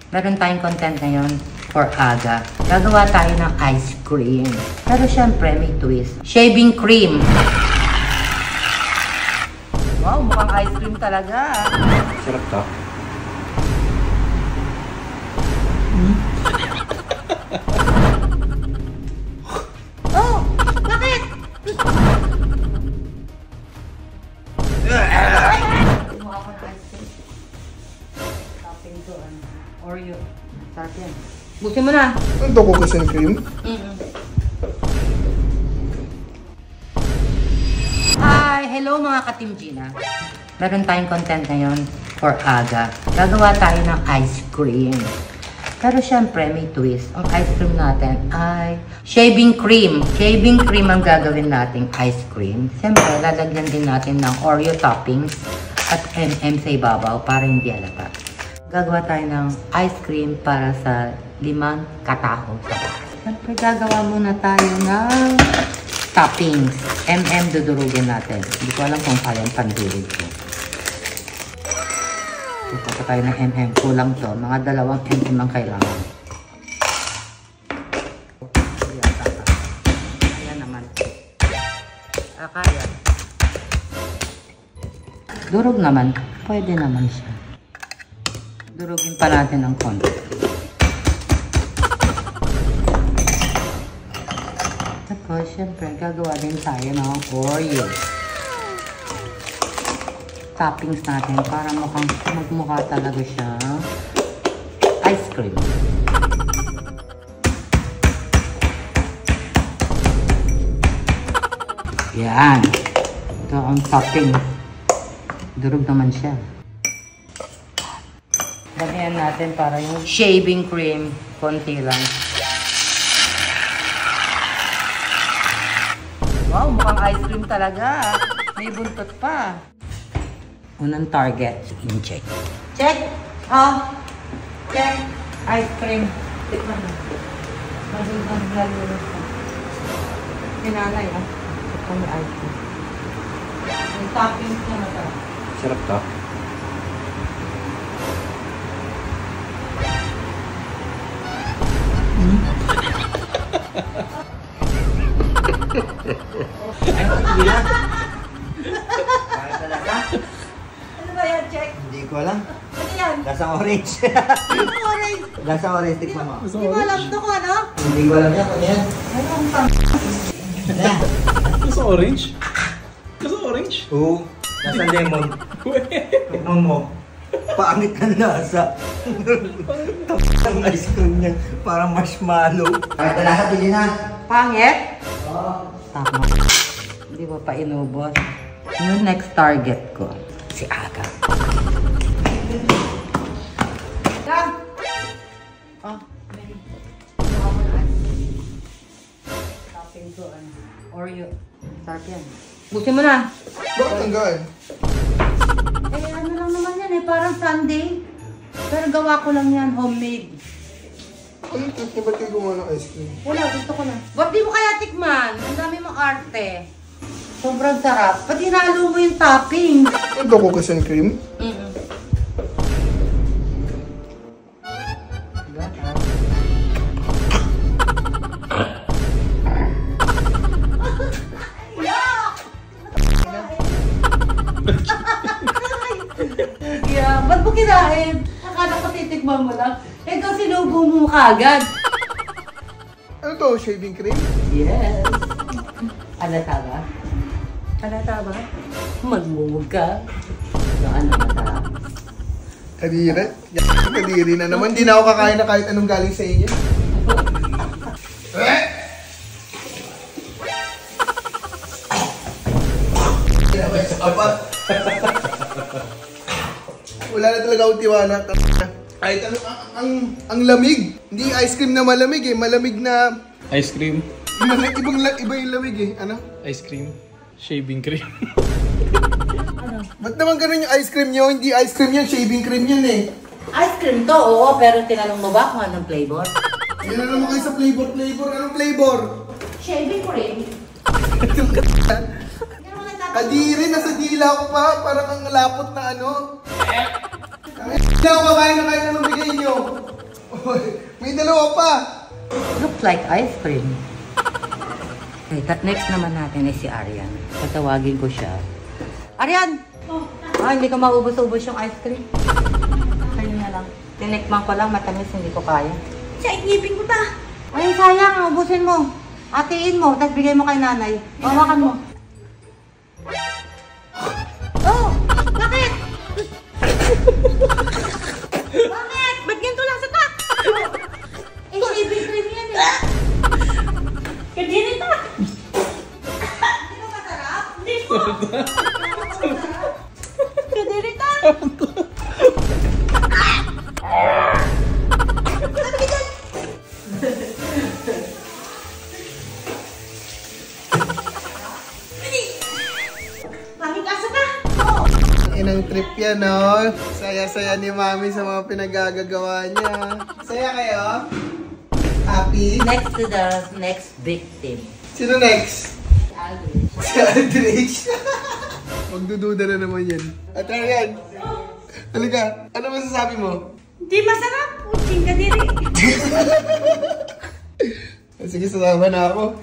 Meron tayong content ngayon for aga. Gagawa tayo ng ice cream. Pero syempre may twist. Shaving cream. Wow, mukhang ice cream talaga. Sarap ka. Oh! Bakit? Mukha ko ng ice cream. Topping to Oreo. Sarap yan. Busin mo na. Ano to, cookies and cream? Hi! Hello mga ka-Team Gina. Meron tayong content ngayon for aga. Gagawa tayo ng ice cream. Pero syempre may twist. Ang ice cream natin ay shaving cream. Shaving cream ang gagawin nating ice cream. Syempre lalagyan din natin ng Oreo toppings at M&M sa ibabaw para hindi halata. Gagawa tayo ng ice cream para sa 5 katao sa bahay. Siyempre, gagawa muna tayo ng toppings. M&M dudurugin natin. Hindi ko alam kung kaya ang pandurog ko. Ito tayo ng M&M. Kulang to. Mga 2 M&M ang kailangan. Kaya naman. Kaya. Durog naman. Pwede naman siya. Durugin pa natin ng konti. Tapos, syempre, gagawa din tayo ng Oreo. Toppings natin para mukhang magmukha talaga siya ice cream. Yan. Ito ang topping. Durog naman siya. Lagyan natin para yung shaving cream, konti lang. Wow, mukhang ice cream talaga. May buntot pa. Unang target, in-check. Check! Check! Ice cream. Tikman na. Magandang lalulog ka. Pinanay, Ito may ice cream. Yung toppings na ito. Sarap ka. Ay, hindi na. Kaya talaga? Ano ba yan, Check? Hindi ko alam. Ano yan? Lasang orange. Ano orange? Lasang orange, tikman mo. Hindi mo alam ito ko, ano? Hindi ko alam yan kung yan. Ano ang tang... Nasa orange? Nasa orange? Oo. Nasa lemon. Tikman mo. Pangit ang lasa. Ang ice cream niya. Parang marshmallow. Kaya talaga, pili na. Pangit? Oo. Tama. Hindi mo pa inubos. Yung next target ko, si Aga. Come! Mary. Mukha ko na ice cream. Topping to Oreo. Sarap yan. Busin mo na. Bakit ang gaan? Eh, ano lang naman yan parang sundae. Pero gawa ko lang yan, homemade. Ano ito? Ba't kayo gumawa ng ice cream? Wala, gusto ko na. Ba't di mo kaya tikman? Ang dami mong arte. Sobrang sarap. Ba't hinalo mo yung topping? Ano to, cookies and cream? Yeah, ba't mo kinain? Akala ko titikman mo lang. Eh, daw sinubo mo kagad. Ano to, shaving cream? Yes. Alata ba? Alata ba? Magmumug ka. Saan na masarap? Kadiri. Kadiri na naman. Hindi na ako kakain na kahit anong galing sa inyo. Wala na talaga akong tiwala. Kahit ano, ang lamig. Hindi ice cream na malamig eh. Malamig na... Ice cream. Iba yung lamig eh. Ano? Ice cream. Shaving cream. Ba't naman ganun yung ice cream nyo? Hindi ice cream yan, shaving cream yan eh. Ice cream to, oo. Pero tinanong mo ba kung anong flavor? Yan na naman kayo sa flavor. Anong flavor? Shaving cream. Kadiri, nasa dila ko pa. Parang ang lapot na ano. Hindi ako kakain na kahit anong bigay nyo. May dalawa pa. Looks like ice cream. Okay, next naman natin ay si Arian. Tatawagin ko siya. Arian! Hindi ko maubos-ubos yung ice cream. Ayun na lang. Tinikman ko lang, matamis, hindi ko kaya. Siya, inipin ko pa. Ay, sayang, ubusin mo. Atiin mo, tapos bigay mo kay nanay. Hawakan mo. Oh! Bakit? Bakit? Ba't ganito lasa ka? Ibig cream yan eh. Kadiri ta. Hindi ba masarap? Hindi po. Kadiri ta. Bakit lasa ka? Inang trip yan, no? Saya-saya ni Mami sa mga pinagagagawa niya. Saya kayo? Happy? Next to the next victim. Sino next? Aldrich. Si Aldrich. Magdududa na naman yan. At Arian, halika, ano masasabi mo? Hindi masarap. Puching kadiri. Sige, sasama na ako.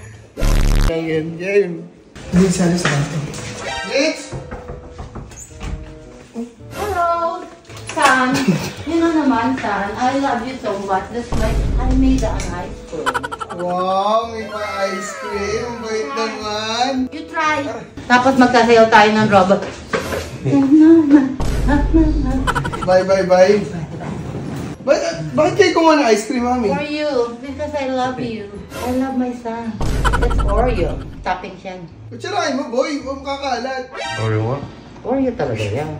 Game, game. Hindi, salo sa kanto. Next! Hello, San. You know naman, San, I love you so much. That's why I made an ice cream. Wow, may pa-ice cream. Ang bait naman. You try. Tapos magsasayaw tayo ng robot. Bye, bye, bye. Bakit kayo kumuha ng ice cream, Mami? For you, because I love you. I love my son. That's Oreo. Topping siya. Kutsarain mo, boy. Huwag kakalat. Oreo mo? Oreo talaga yan.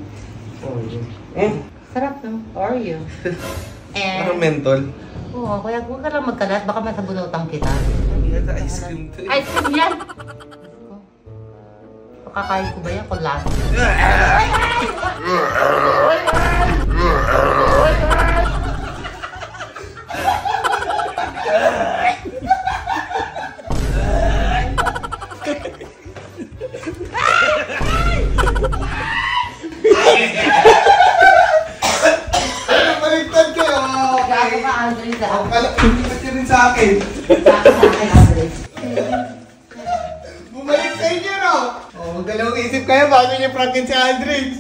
Oreo. Sarap no? Oreo. Parang And, mentol. oo, kaya huwag ka lang magkalat. Baka masabunutan kita. Yan, ice cream to. Ice cream yan! Pakakain ko ba yan? Kung lasa. Baliktad kayo. Gago ka, Andres, ah. Ang kalapit rin sa akin. Gago sa akin, Andres. Bumalik sa inyo, no? Oh, magdalawang isip kayo, paano niyo prankin si Aldrich?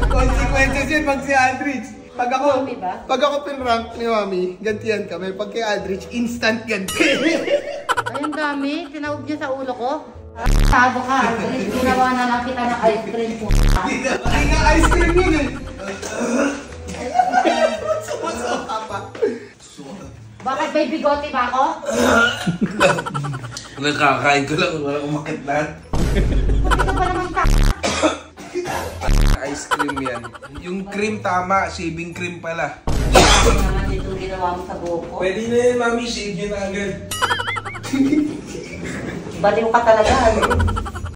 Consequences yun pag si Aldrich. Pag ako pinrank ni Mami, gantihan kami. Pag kay Aldrich, instant ganti. Ay, ang dami. Tinaob niya sa ulo ko. Gago ka, Andres. Ginawa na lang kita ng ice cream po. Ay nga, ice cream yun eh. Sumusok pa. Bakit may bigote ba ako? Nakakain ko lang, walang umakit lahat. Buti ka pa naman ka. Ice cream yan. Yung cream tama, shaving cream pala. Bakit naman dito ginawa mo sa buhok ko? Pwede na yun, Mami. Shave yun agad. Baliw ka talaga.